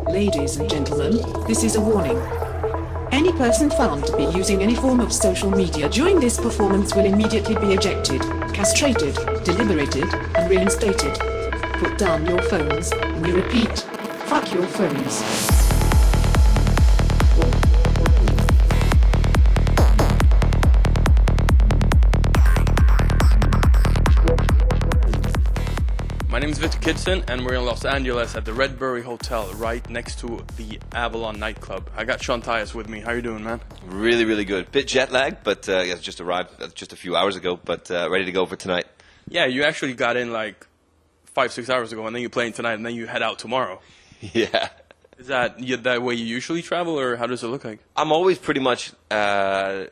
Ladies and gentlemen, this is a warning. Any person found to be using any form of social media during this performance will immediately be ejected, castrated, deliberated, and reinstated. Put down your phones, and we repeat, fuck your phones. My name is Viktor Kidson, and we're in Los Angeles at the Redbury Hotel, right next to the Avalon nightclub. I got Tyas with me. How you doing, man? Really, really good. Bit jet lagged, but yeah, just arrived just a few hours ago, but ready to go for tonight. Yeah, you actually got in like 5-6 hours ago, and then you're playing tonight, and then you head out tomorrow. Yeah. Is that that way you usually travel, or how does it look like? I'm always pretty much, I'd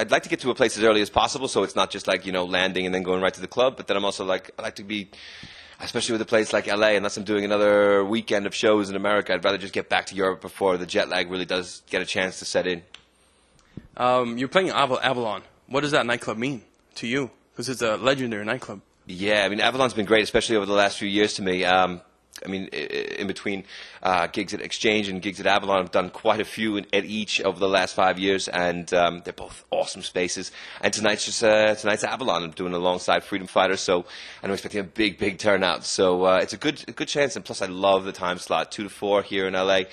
like to get to a place as early as possible, so it's not just like, you know, landing and then going right to the club, but then I'm also like, I like to be, especially with a place like LA, unless I'm doing another weekend of shows in America, I'd rather just get back to Europe before the jet lag really does get a chance to set in. You're playing Avalon. What does that nightclub mean to you? Because it's a legendary nightclub. Yeah, I mean, Avalon's been great, especially over the last few years to me. I mean, in between gigs at Exchange and gigs at Avalon, I've done quite a few at each over the last 5 years, and they're both awesome spaces. And tonight's Avalon. I'm doing it alongside Freedom Fighters, so I'm expecting a big turnout. So it's a good chance, and plus I love the time slot. 2 to 4 here in LA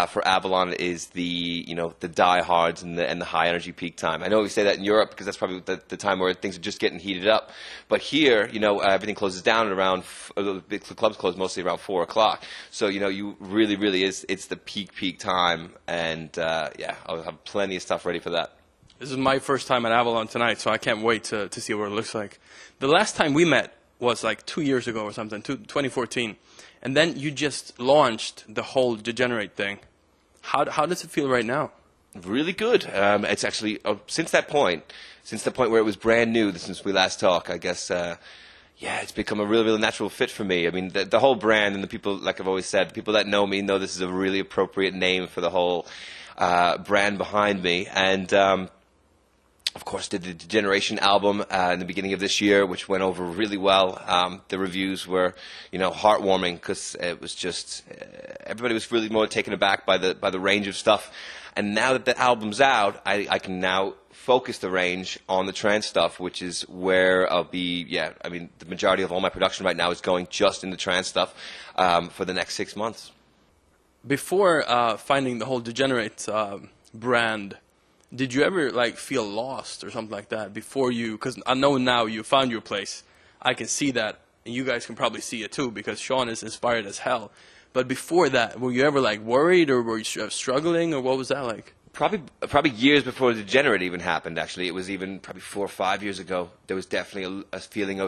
for Avalon is the diehards and the high energy peak time. I know we say that in Europe because that's probably the time where things are just getting heated up. But here, you know, everything closes down at around the clubs close mostly around 4 o'clock. So, you know, you really it's the peak time, and yeah, I'll have plenty of stuff ready for that. This is my first time at Avalon tonight, so I can't wait to see what it looks like. The last time we met was like 2 years ago or something, 2014, and then you just launched the whole DEGENERATE thing. How does it feel right now? Really good. It's actually since the point where it was brand new, since we last talked, I guess. Yeah, it's become a really natural fit for me. I mean, the whole brand and the people, like I've always said, the people that know me know this is a really appropriate name for the whole brand behind me. And of course, did the DEGENERATION album in the beginning of this year, which went over really well. The reviews were, you know, heartwarming because it was just everybody was really more taken aback by the range of stuff. And now that the album's out, I can now focus the range on the trance stuff, which is where I'll be. Yeah, I mean, the majority of all my production right now is going just in the trance stuff for the next 6 months. Before finding the whole DEGENERATE brand, did you ever like feel lost or something like that before you? Because I know now you found your place. I can see that, and you guys can probably see it too because Sean is inspired as hell. But before that, were you ever like worried, or were you struggling, or what was that like? Probably years before DEGENERATE even happened. Actually, it was even probably 4 or 5 years ago. There was definitely a feeling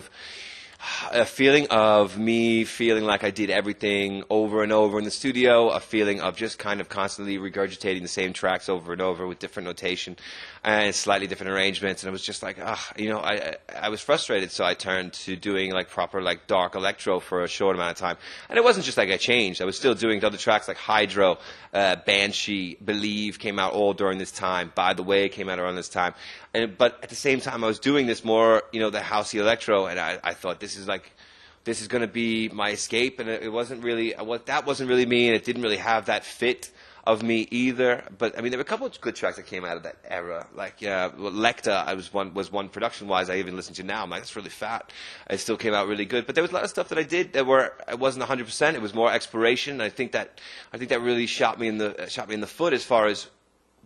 of me feeling like I did everything over and over in the studio, a feeling of just kind of constantly regurgitating the same tracks over and over with different notation and slightly different arrangements, and it was just like, you know, I was frustrated, so I turned to doing like proper like dark electro for a short amount of time. And it wasn't just like I changed, I was still doing other tracks like Hydro, Banshee, Believe came out all during this time, By the Way came out around this time. But at the same time I was doing this more, you know, the housey electro, and I thought this is going to be my escape, and it wasn't really, that wasn't really me, and it didn't really have that fit of me either. But I mean, there were a couple of good tracks that came out of that era, like Lecta was one production-wise I even listen to now. I'm like, that's really fat. It still came out really good. But there was a lot of stuff that I did that it wasn't 100%. It was more exploration. I think that really shot me in the foot as far as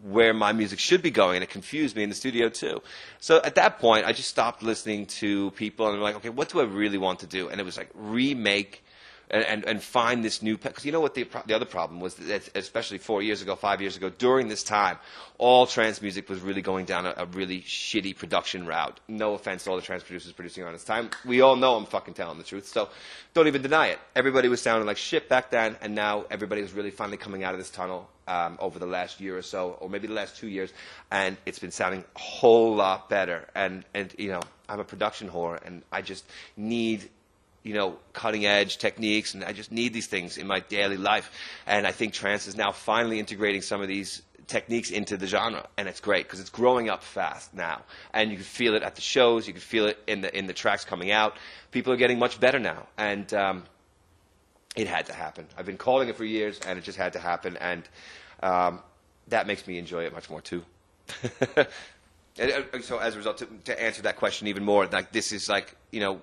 where my music should be going, and it confused me in the studio too. So at that point, I just stopped listening to people, and I'm like, okay, what do I really want to do? And it was like remake and find this new, because you know what the other problem was, that especially 4 years ago, 5 years ago, during this time, all trance music was really going down a really shitty production route. No offense to all the trance producers producing around this time. We all know I'm fucking telling the truth, so don't even deny it. Everybody was sounding like shit back then, and now everybody was really finally coming out of this tunnel over the last year or so, or maybe the last 2 years, and it's been sounding a whole lot better. And you know, I'm a production whore, and I just need, you know, cutting edge techniques, and I just need these things in my daily life. And I think trance is now finally integrating some of these techniques into the genre, and it's great because it's growing up fast now, and you can feel it at the shows, you can feel it in the tracks coming out. People are getting much better now, and it had to happen. I've been calling it for years, and it just had to happen, and that makes me enjoy it much more too. So as a result, to answer that question even more, like this is like, you know,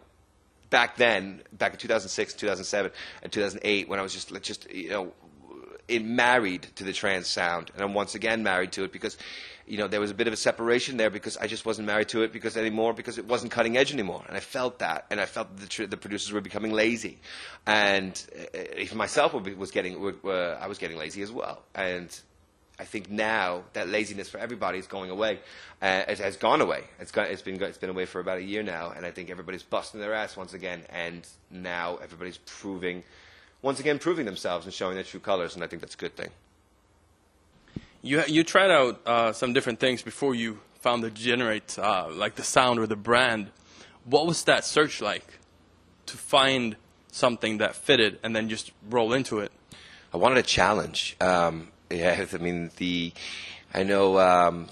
back then, back in 2006, 2007, and 2008, when I was just you know, married to the trance sound, and I'm once again married to it because, you know, there was a bit of a separation there because I just wasn't married to it because it wasn't cutting edge anymore, and I felt that, and I felt that the producers were becoming lazy, and even myself I was getting lazy as well, and I think now that laziness for everybody is going away. It has gone away. It's been away for about a year now, and I think everybody's busting their ass once again, and now everybody's once again proving themselves and showing their true colors, and I think that's a good thing. You tried out some different things before you found the Degenerate, like the sound or the brand. What was that search like to find something that fitted and then just roll into it? I wanted a challenge. Yeah, I mean, I know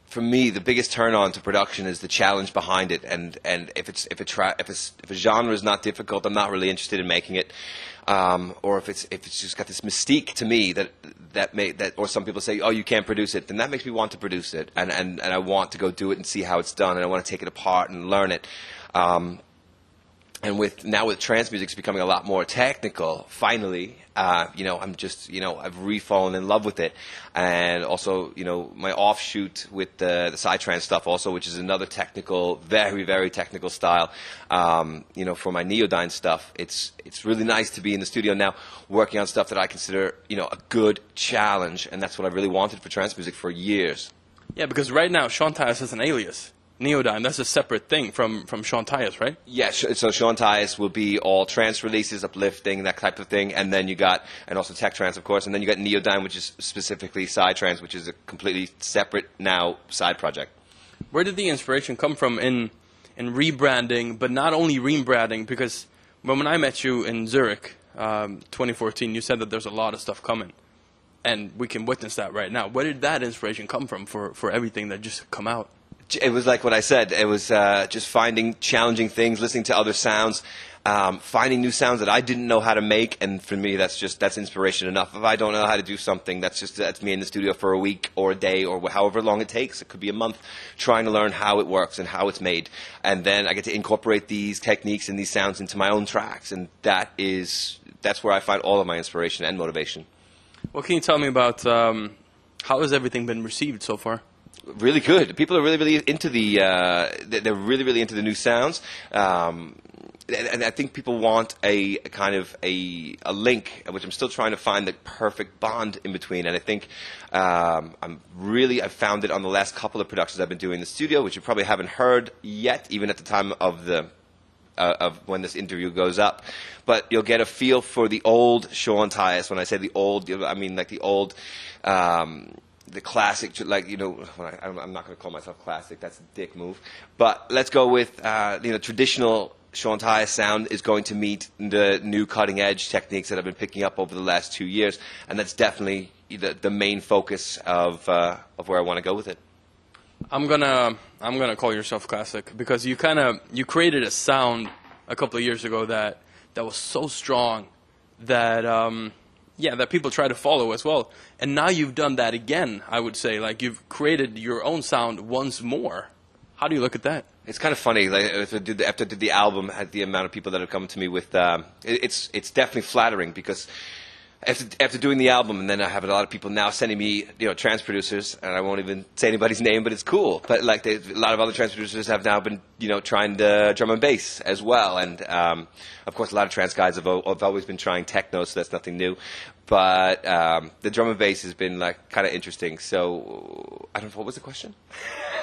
for me the biggest turn on to production is the challenge behind it, and if a genre is not difficult, I'm not really interested in making it, or if it's just got this mystique to me that or some people say, oh, you can't produce it, then that makes me want to produce it, and I want to go do it and see how it's done, and I want to take it apart and learn it. And now with trance music, it's becoming a lot more technical. Finally, you know, I've re-fallen in love with it, and also, you know, my offshoot with the psytrance stuff also, which is another technical, very, very technical style. You know, for my Neodyne stuff, it's really nice to be in the studio now, working on stuff that I consider, you know, a good challenge, and that's what I really wanted for trance music for years. Yeah, because right now Tyas has an alias. Neodyme, that's a separate thing from Tyas, right? Yes, so Tyas will be all trance releases, uplifting, that type of thing, and then and also tech trance, of course, and then you got Neodyme, which is specifically psytrance, which is a completely separate now side project. Where did the inspiration come from in rebranding, but not only rebranding, because when I met you in Zürich, 2014, you said that there's a lot of stuff coming, and we can witness that right now. Where did that inspiration come from for everything that just come out? It was like what I said. It was just finding challenging things, listening to other sounds, finding new sounds that I didn't know how to make, and for me, that's inspiration enough. If I don't know how to do something, that's me in the studio for a week or a day or however long it takes. It could be a month, trying to learn how it works and how it's made, and then I get to incorporate these techniques and these sounds into my own tracks, and that's where I find all of my inspiration and motivation. What can you tell me about how has everything been received so far? Really good. People are really into they're really into the new sounds, and I think people want a kind of a link, which I'm still trying to find the perfect bond in between. And I think I've found it on the last couple of productions I've been doing in the studio, which you probably haven't heard yet, even at the time of when this interview goes up. But you'll get a feel for the old Tyas. When I say the old, I mean like the old. The classic, like, you know, I'm not going to call myself classic, that's a dick move. But let's go with, you know, traditional Tyas sound is going to meet the new cutting edge techniques that I've been picking up over the last 2 years. And that's definitely the main focus of where I want to go with it. I'm gonna call yourself classic because you created a sound a couple of years ago that was so strong that that people try to follow as well. And now you've done that again, I would say. Like, you've created your own sound once more. How do you look at that? It's kind of funny. Like, after I did the album, at the amount of people that have come to me with, it's definitely flattering because after doing the album, and then I have a lot of people now sending me, you know, trance producers, and I won't even say anybody's name, but it's cool. But like, a lot of other trance producers have now been, you know, trying the drum and bass as well, and of course, a lot of trance guys have always been trying techno, so that's nothing new. But the drum and bass has been like kind of interesting. So I don't know, what was the question?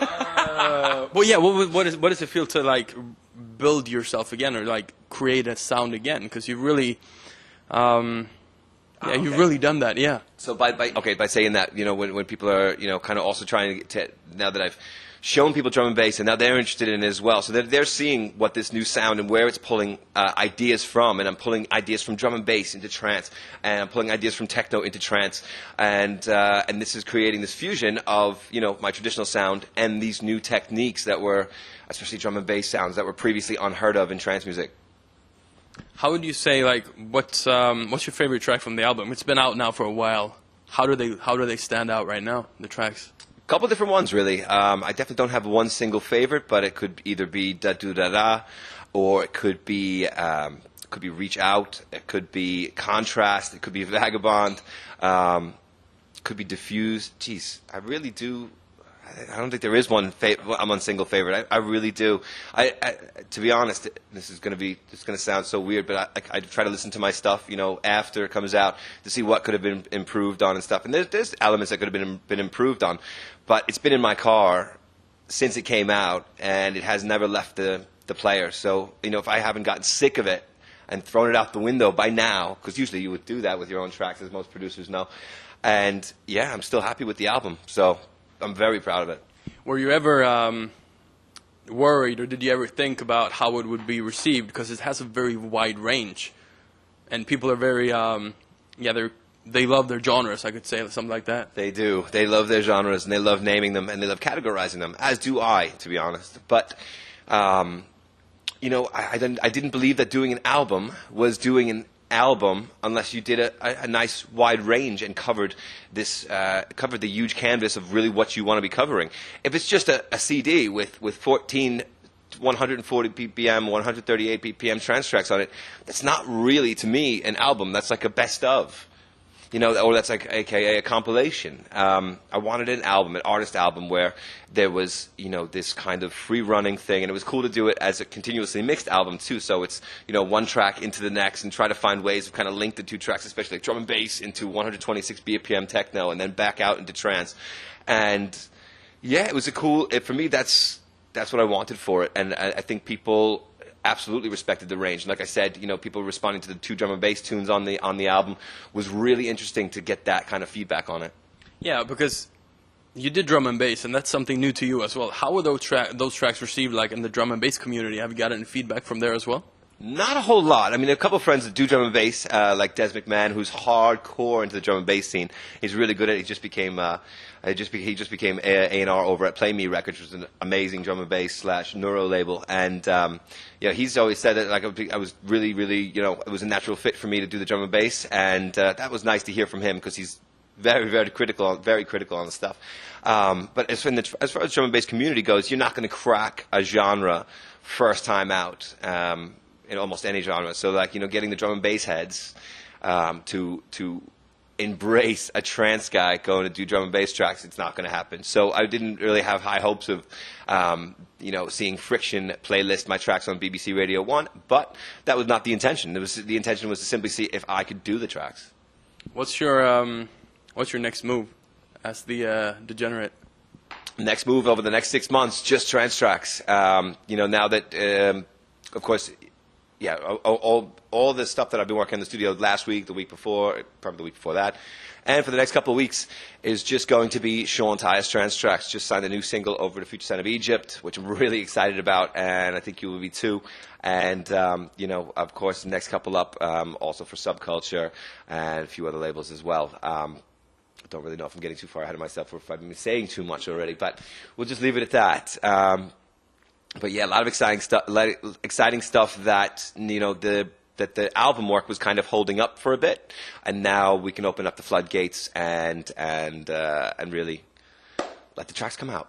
Well, yeah. What does it feel to like build yourself again, or like create a sound again? Because you really. Yeah, you've really done that, yeah. So by saying that, you know, when people are, you know, kind of also trying to, now that I've shown people drum and bass, and now they're interested in it as well. So they're seeing what this new sound and where it's pulling ideas from, and I'm pulling ideas from drum and bass into trance, and I'm pulling ideas from techno into trance, and this is creating this fusion of, you know, my traditional sound and these new techniques that were, especially drum and bass sounds that were previously unheard of in trance music. How would you say, like, what's your favorite track from the album? It's been out now for a while. How do they stand out right now, the tracks? Couple different ones, really. I definitely don't have one single favorite, but it could either be Da Do Da Da, or it could be Reach Out, it could be Contrast, it could be Vagabond, it could be Diffuse. Jeez, I really do. I don't think there is one single favorite. I really do. To be honest, this is going to sound so weird, but I try to listen to my stuff, you know, after it comes out to see what could have been improved on and stuff. And there's elements that could have been improved on, but it's been in my car since it came out, and it has never left the player. So, you know, if I haven't gotten sick of it and thrown it out the window by now, because usually you would do that with your own tracks, as most producers know. And yeah, I'm still happy with the album. So I'm very proud of it. Were you ever worried, or did you ever think about how it would be received? Because it has a very wide range, and people are very, they love their genres, I could say, something like that. They do. They love their genres, and they love naming them, and they love categorizing them, as do I, to be honest. But, you know, I didn't believe that doing an album was doing an album unless you did a nice wide range and covered the huge canvas of really what you want to be covering. If it's just a CD with 14 140 BPM, 138 BPM trance tracks on it, that's not really, to me, an album. That's like a best of. You know, or that's like AKA a compilation. I wanted an album, an artist album, where there was, you know, this kind of free-running thing, and it was cool to do it as a continuously mixed album too. So it's, you know, one track into the next, and try to find ways to kind of link the two tracks, especially like drum and bass into 126 BPM techno, and then back out into trance. And yeah, it was a cool. For me, that's what I wanted for it, and I think people absolutely respected the range. And like I said, you know, people responding to the two drum and bass tunes on the album was really interesting to get that kind of feedback on it. Yeah, because you did drum and bass, and that's something new to you as well. How were those tracks received, like, in the drum and bass community? Have you gotten any feedback from there as well? Not a whole lot. I mean, a couple of friends that do drum and bass, like Des McMahon, who's hardcore into the drum and bass scene. He's really good at it. He just became A&R over at Play Me Records, which is an amazing drum and bass / neuro label. And you know, he's always said that, like, I was really, really, you know, it was a natural fit for me to do the drum and bass, and that was nice to hear from him, because he's very, very critical on the stuff. But as far as the drum and bass community goes, you're not going to crack a genre first time out. In almost any genre. So, like, you know, getting the drum and bass heads to embrace a trance guy going to do drum and bass tracks, it's not going to happen. So I didn't really have high hopes of, you know, seeing Friction playlist my tracks on BBC Radio 1, but that was not the intention. The intention was to simply see if I could do the tracks. What's your next move as the Degenerate? Next move over the next 6 months, just trance tracks. You know, now that, of course, yeah, all the stuff that I've been working on in the studio last week, the week before, probably the week before that, and for the next couple of weeks is just going to be Sean Tyas trance tracks. Just signed a new single over the Future Sound of Egypt, which I'm really excited about, and I think you will be too. And you know, of course, the next couple up also for Subculture and a few other labels as well. I don't really know if I'm getting too far ahead of myself or if I've been saying too much already, but we'll just leave it at that. But yeah, a lot of exciting stuff that, you know, that the album work was kind of holding up for a bit, and now we can open up the floodgates and really let the tracks come out.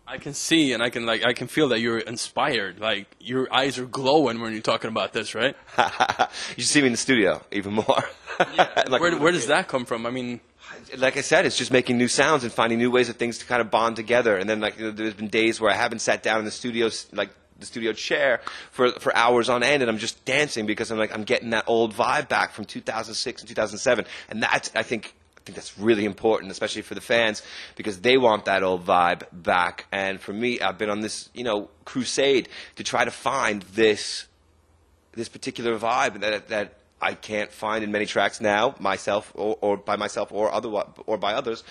I can see, and I can feel that you're inspired. Like, your eyes are glowing when you're talking about this, right? You should see me in the studio even more. Yeah. Like, where does that come from? I mean, like I said, it's just making new sounds and finding new ways of things to kind of bond together. And then, like, you know, there's been days where I haven't sat down in the studio, like the studio chair, for hours on end, and I'm just dancing because I'm getting that old vibe back from 2006 and 2007. And that's, I think that's really important, especially for the fans, because they want that old vibe back. And for me, I've been on this, you know, crusade to try to find this particular vibe that I can't find in many tracks now, myself or by myself or by others.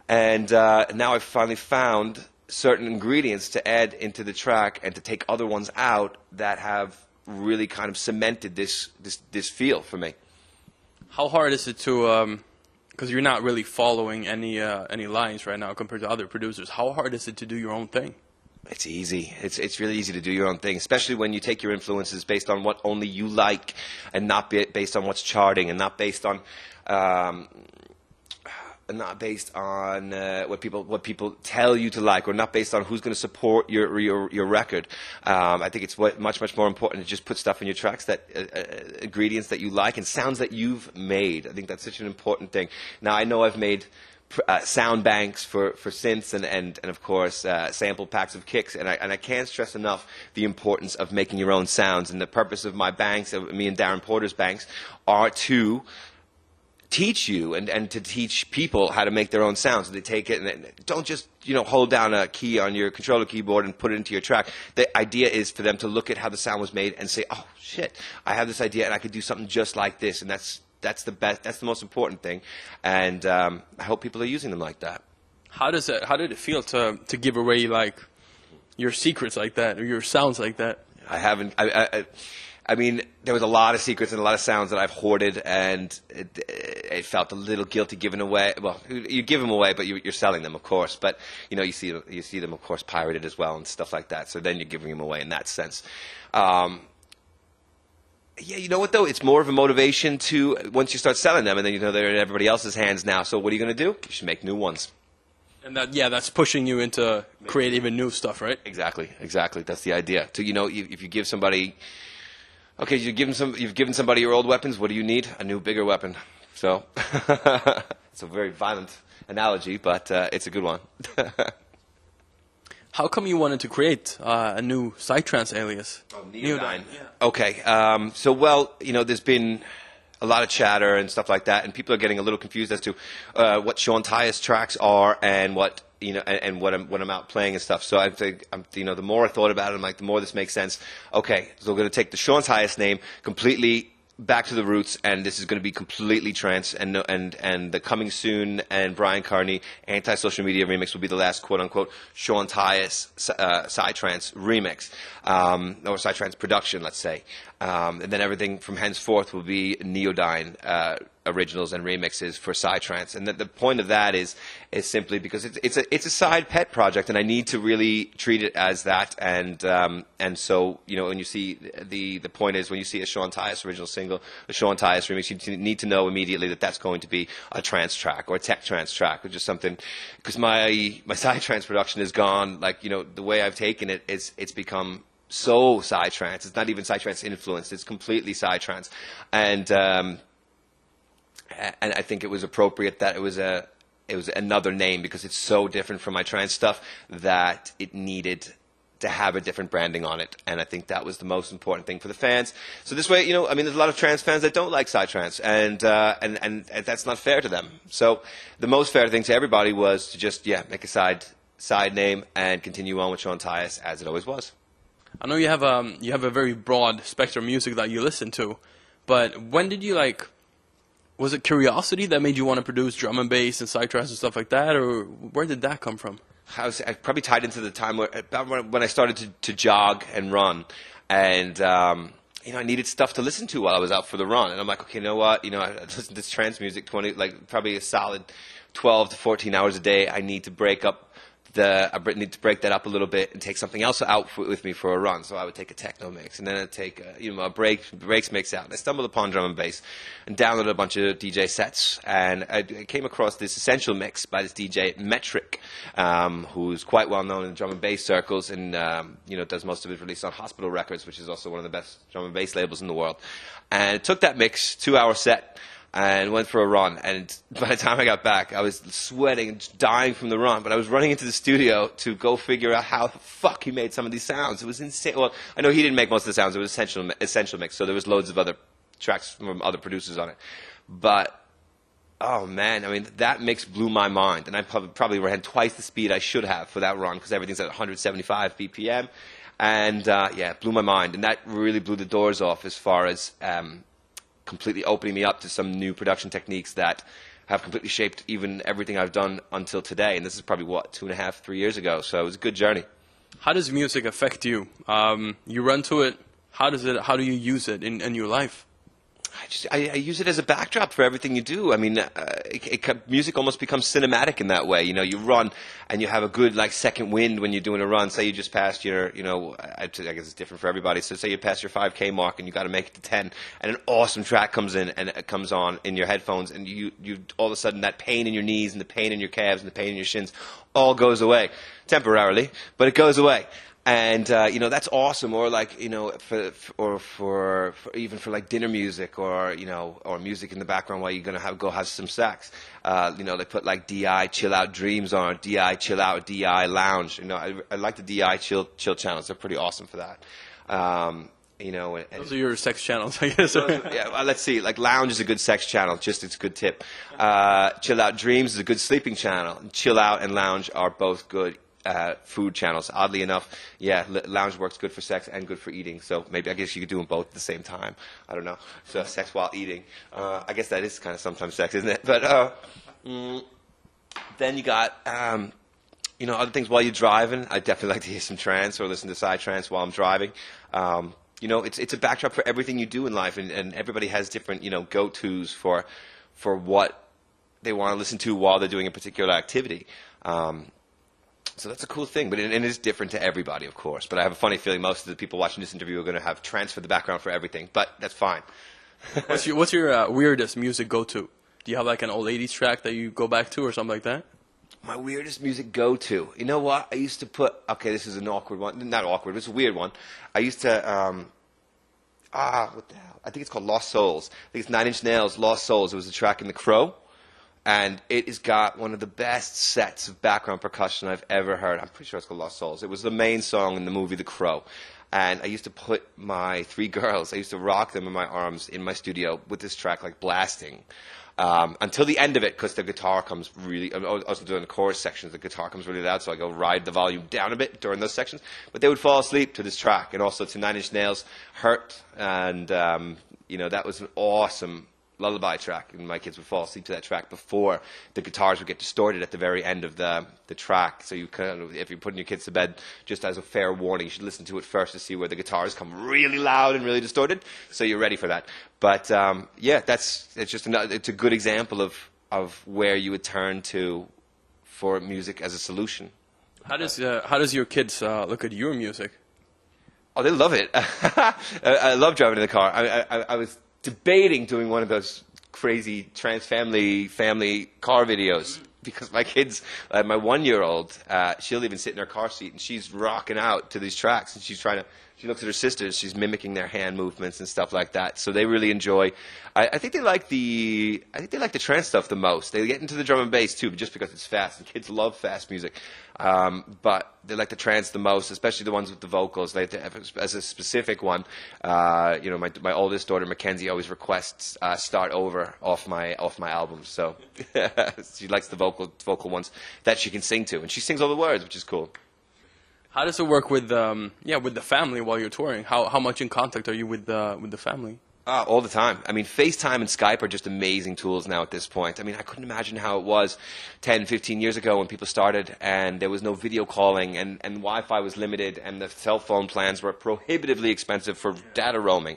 And now I've finally found certain ingredients to add into the track and to take other ones out that have really kind of cemented this feel for me. How hard is it to, because you're not really following any lines right now compared to other producers, how hard is it to do your own thing? It's easy. It's really easy to do your own thing, especially when you take your influences based on what only you like, and not based on what's charting, and not based on what people tell you to like, or not based on who's going to support your record. I think it's much more important to just put stuff in your tracks, that ingredients that you like and sounds that you've made. I think that's such an important thing. Now, I know I've made sound banks for synths and of course sample packs of kicks, and I can't stress enough the importance of making your own sounds. And the purpose of my banks, of me and Darren Porter's banks, are to teach you and to teach people how to make their own sounds. They take it and don't just hold down a key on your controller keyboard and put it into your track. The idea is for them to look at how the sound was made and say, oh shit, I have this idea and I could do something just like this. And that's the best. That's the most important thing. And I hope people are using them like that. How did it feel to give away like your secrets like that, or your sounds like that? I haven't. I mean, there was a lot of secrets and a lot of sounds that I've hoarded, and it felt a little guilty giving away. Well, you give them away, but you're selling them, of course. But you see them, of course, pirated as well and stuff like that. So then you're giving them away in that sense. Yeah, you know what though? It's more of a motivation to, once you start selling them, and then they're in everybody else's hands now. So what are you going to do? You should make new ones. And that's pushing you into create even new stuff, right? Exactly. That's the idea. So if you give somebody. Okay, you've given somebody your old weapons. What do you need? A new, bigger weapon. So it's a very violent analogy, but it's a good one. How come you wanted to create a new psytrance alias? Oh, Neodyne. Yeah. Okay. There's been a lot of chatter and stuff like that, and people are getting a little confused as to what Sean Tyas tracks are and what what I'm out playing and stuff. So I think the more I thought about it, I'm like, the more this makes sense. Okay, so we're going to take the Sean Tyas name completely back to the roots, and this is going to be completely trance, and the Coming Soon and Brian Carney anti-social media remix will be the last quote-unquote Sean Tyas psytrance remix, or psytrance production, let's say, and then everything from henceforth will be Neodyne originals and remixes for psytrance. And the point of that is simply because it's a side pet project, and I need to really treat it as that. And so when you see the point is, when you see a Sean Tyas original single, a Sean Tyas remix, you need to know immediately that that's going to be a trance track or a tech trance track, or just something, because my psytrance production is gone. Like the way I've taken it, it's become so psytrance. It's not even psytrance influenced. It's completely psytrance. And I think it was appropriate that it was another name, because it's so different from my trance stuff that it needed to have a different branding on it. And I think that was the most important thing for the fans. So this way, there's a lot of trance fans that don't like psytrance, and that's not fair to them. So the most fair thing to everybody was to just make a side name and continue on with Sean Tyas as it always was. I know you have a very broad spectrum of music that you listen to, but when did you was it curiosity that made you want to produce drum and bass and psytrance and stuff like that, or where did that come from? I probably tied into the time when I started to jog and run, and I needed stuff to listen to while I was out for the run, and I'm like, okay, you know what? I listen to this trance music probably a solid 12 to 14 hours a day. I need to break that up a little bit and take something else out with me for a run. So I would take a techno mix, and then I'd take a breaks mix out. And I stumbled upon drum and bass and downloaded a bunch of DJ sets, and I came across this essential mix by this DJ Metric, who's quite well known in drum and bass circles, and does most of his release on Hospital Records, which is also one of the best drum and bass labels in the world. And took that mix, 2-hour set, and went for a run. And by the time I got back, I was sweating and dying from the run. But I was running into the studio to go figure out how the fuck he made some of these sounds. It was insane. Well, I know he didn't make most of the sounds. It was essential mix. So there was loads of other tracks from other producers on it. But oh man, that mix blew my mind. And I probably ran twice the speed I should have for that run, because everything's at 175 BPM. And it blew my mind. And that really blew the doors off as far as completely opening me up to some new production techniques that have completely shaped even everything I've done until today. And this is probably, what, 2.5, 3 years ago. So it was a good journey. How does music affect you? You run to it. How do you use it in your life? I use it as a backdrop for everything you do. I mean, music almost becomes cinematic in that way. You know, you run and you have a good like second wind when you're doing a run. Say you just passed your, you know, I guess it's different for everybody. So say you pass your 5K mark and you got to make it to 10, and an awesome track comes in and it comes on in your headphones, and you all of a sudden that pain in your knees and the pain in your calves and the pain in your shins all goes away temporarily, but it goes away. And you know, that's awesome. Or like, you know, for even for like dinner music, or you know, or music in the background while you're gonna go have some sex. You know, they put like DI Chill Out Dreams on, or DI Chill Out, DI Lounge. You know, I like the DI Chill channels. They're pretty awesome for that. You know, Those are your sex channels, I guess. Yeah, well, let's see. Like Lounge is a good sex channel. Just it's a good tip. Chill Out Dreams is a good sleeping channel. Chill Out and Lounge are both good food channels. Oddly enough, yeah, Lounge works good for sex and good for eating. So maybe, I guess you could do them both at the same time. I don't know. So sex while eating. I guess that is kind of sometimes sex, isn't it? But then you got, you know, other things while you're driving. I definitely like to hear some trance or listen to psytrance while I'm driving. You know, it's a backdrop for everything you do in life, and everybody has different, you know, go-tos for what they want to listen to while they're doing a particular activity. So that's a cool thing, but it is different to everybody, of course. But I have a funny feeling most of the people watching this interview are going to have trance for the background for everything, but that's fine. What's your weirdest music go-to? Do you have like an old 80s track that you go back to or something like that? My weirdest music go-to. You know what? I used to put, okay, this is an awkward one. Not awkward, it's a weird one. I used to, what the hell? I think it's called Lost Souls. I think it's 9 Inch Nails, Lost Souls. It was a track in The Crow. And it has got one of the best sets of background percussion I've ever heard. I'm pretty sure it's called Lost Souls. It was the main song in the movie The Crow. And I used to put my 3 girls, I used to rock them in my arms in my studio with this track like blasting. Until the end of it, because the guitar comes really, I was doing the chorus sections, the guitar comes really loud, so I go ride the volume down a bit during those sections. But they would fall asleep to this track, and also to 9 Inch Nails, Hurt, and, you know, that was an awesome lullaby track, and my kids would fall asleep to that track before the guitars would get distorted at the very end of the track. So you kind of, if you're putting your kids to bed, just as a fair warning, you should listen to it first to see where the guitars come really loud and really distorted, so you're ready for that. But yeah, it's a good example of where you would turn to for music as a solution. How does your kids look at your music? Oh, they love it. I love driving in the car. I was debating doing one of those crazy trans family car videos, because my kids, my 1-year-old, she'll even sit in her car seat and she's rocking out to these tracks, and she looks at her sisters, she's mimicking their hand movements and stuff like that. So they really enjoy. I think they like the trance stuff the most. They get into the drum and bass too, but just because it's fast, and kids love fast music. But they like the trance the most, especially the ones with the vocals. They have to have, as a specific one, you know, my oldest daughter Mackenzie always requests "Start Over" off my albums. So she likes the vocal ones that she can sing to, and she sings all the words, which is cool. How does it work with with the family while you're touring? How much in contact are you with the family? All the time. I mean, FaceTime and Skype are just amazing tools now at this point. I mean, I couldn't imagine how it was 10, 15 years ago when people started and there was no video calling, and Wi-Fi was limited, and the cell phone plans were prohibitively expensive for data roaming.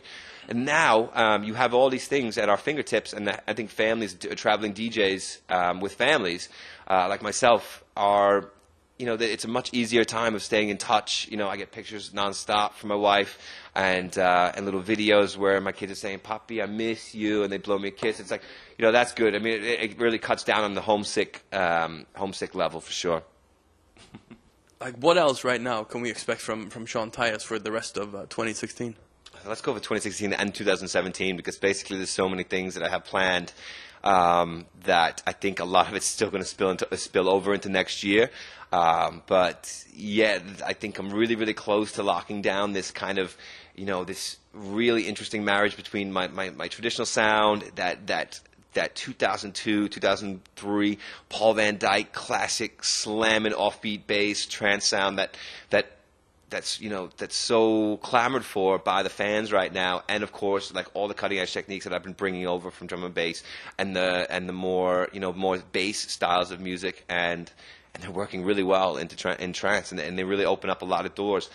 And now you have all these things at our fingertips, and I think families, traveling DJs with families like myself, are, you know, it's a much easier time of staying in touch. You know, I get pictures nonstop from my wife, and little videos where my kids are saying, "Papi, I miss you," and they blow me a kiss. It's like, you know, that's good. I mean, it really cuts down on the homesick level for sure. Like, what else right now can we expect from Sean Tyas for the rest of 2016? Let's go for 2016 and 2017, because basically there's so many things that I have planned that I think a lot of it's still going to spill over into next year. But yeah, I think I'm really, really close to locking down this kind of, you know, this really interesting marriage between my traditional sound, that 2002, 2003 Paul Van Dyke classic slamming offbeat bass trance sound that that's so clamored for by the fans right now, and of course, like all the cutting edge techniques that I've been bringing over from drum and bass, and the more more bass styles of music, and they're working really well in trance, and they really open up a lot of doors.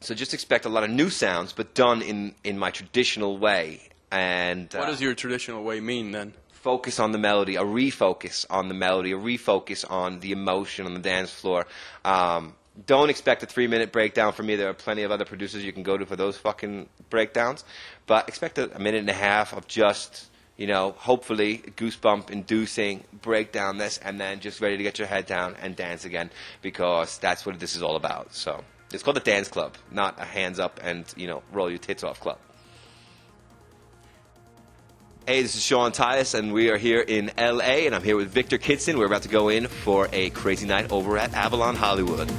So just expect a lot of new sounds, but done in my traditional way. And what does your traditional way mean then? Focus on the melody, a refocus on the melody, a refocus on the emotion on the dance floor. Don't expect a 3-minute breakdown from me. There are plenty of other producers you can go to for those fucking breakdowns. But expect a minute and a half of just, hopefully goosebump-inducing breakdown this, and then just ready to get your head down and dance again, because that's what this is all about. So it's called a dance club, not a hands up and, roll your tits off club. Hey, this is Sean Tyas, and we are here in LA, and I'm here with Viktor Kidson. We're about to go in for a crazy night over at Avalon Hollywood.